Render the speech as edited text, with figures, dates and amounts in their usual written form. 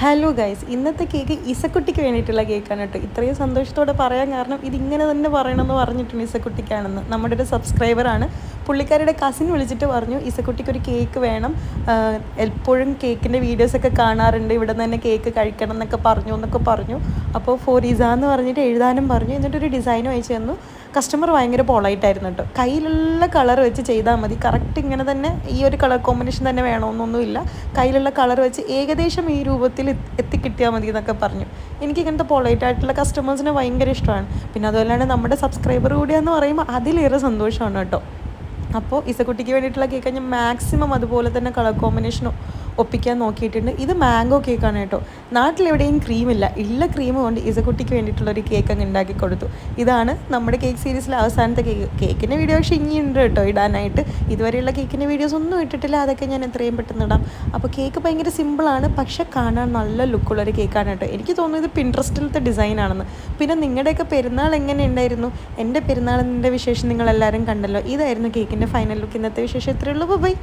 Hello guys, ഇന്നത്തെ cake ഇസക്കുട്ടിക്ക് വേണ്ടിയിട്ടുള്ള കേക്കാണ് കേട്ടോ. ഇത്രയും സന്തോഷത്തോടെ പറയാൻ കാരണം ഇതിങ്ങനെ തന്നെ പറയണമെന്ന് പറഞ്ഞിട്ടുണ്ട് ഇസക്കുട്ടിക്കാണെന്ന്. നമ്മുടെ ഒരു സബ്സ്ക്രൈബറാണ്. പുള്ളിക്കാരുടെ കസിൻ വിളിച്ചിട്ട് പറഞ്ഞു ഇസക്കുട്ടിക്ക് ഒരു കേക്ക് വേണം, എപ്പോഴും കേക്കിൻ്റെ വീഡിയോസൊക്കെ കാണാറുണ്ട്, ഇവിടെ നിന്ന് തന്നെ കേക്ക് കഴിക്കണം എന്നൊക്കെ പറഞ്ഞു. അപ്പോൾ ഫോർ എന്ന് പറഞ്ഞിട്ട് എഴുതാനും പറഞ്ഞു. എന്നിട്ടൊരു ഡിസൈനും അയച്ചു തന്നു. കസ്റ്റമർ ഭയങ്കര പൊളൈറ്റായിരുന്നു കേട്ടോ. കയ്യിലുള്ള കളർ വെച്ച് ചെയ്താൽ മതി, കറക്റ്റ് ഇങ്ങനെ തന്നെ ഈ ഒരു കളർ കോമ്പിനേഷൻ തന്നെ വേണമെന്നൊന്നുമില്ല, കയ്യിലുള്ള കളർ വെച്ച് ഏകദേശം ഈ രൂപത്തിൽ എത്തിക്കിട്ടിയാൽ മതി എന്നൊക്കെ പറഞ്ഞു. എനിക്ക് ഇങ്ങനത്തെ പൊളൈറ്റായിട്ടുള്ള കസ്റ്റമേഴ്സിനെ ഭയങ്കര ഇഷ്ടമാണ്. പിന്നെ അതുപോലെയാണ് നമ്മുടെ സബ്സ്ക്രൈബർ കൂടിയാന്ന് പറയുമ്പോൾ അതിലേറെ സന്തോഷമാണ് കേട്ടോ. അപ്പോൾ ഇസക്കുട്ടിക്ക് വേണ്ടിയിട്ടുള്ള കേക്ക് ഞാൻ മാക്സിമം അതുപോലെ തന്നെ കളർ കോമ്പിനേഷനും ഒപ്പിക്കാൻ നോക്കിയിട്ടുണ്ട്. ഇത് മാംഗോ കേക്കാണ് കേട്ടോ. നാട്ടിലെവിടെയും ക്രീമില്ല, ഉള്ള ക്രീം കൊണ്ട് ഇസക്കുട്ടിക്ക് വേണ്ടിയിട്ടുള്ളൊരു കേക്ക് അങ്ങ് ഉണ്ടാക്കി കൊടുത്തു. ഇതാണ് നമ്മുടെ കേക്ക് സീരീസിലെ അവസാനത്തെ കേക്ക്. കേക്കിൻ്റെ വീഡിയോ പക്ഷേ ഇനിയുണ്ട് കേട്ടോ ഇടാനായിട്ട്. ഇതുവരെയുള്ള കേക്കിൻ്റെ വീഡിയോസ് ഒന്നും ഇട്ടിട്ടില്ല, അതൊക്കെ ഞാൻ എത്രയും പെട്ടെന്ന് ഇടാം. അപ്പോൾ കേക്ക് ഭയങ്കര സിമ്പിളാണ്, പക്ഷെ കാണാൻ നല്ല ലുക്കുള്ളൊരു കേക്കാണ് കേട്ടോ. എനിക്ക് തോന്നുന്നു ഇത് പിൻട്രസ്റ്റിലത്തെ ഡിസൈനാണെന്ന്. പിന്നെ നിങ്ങളുടെയൊക്കെ പെരുന്നാൾ എങ്ങനെ ഉണ്ടായിരുന്നു? എൻ്റെ പെരുന്നാളിൻ്റെ വിശേഷം നിങ്ങളെല്ലാവരും കണ്ടല്ലോ. ഇതായിരുന്നു കേക്കിൻ്റെ ഫൈനൽ ലുക്ക്. ഇന്നത്തെ വിശേഷം ഇത്രയേ ഉള്ളൂ. ബൈ.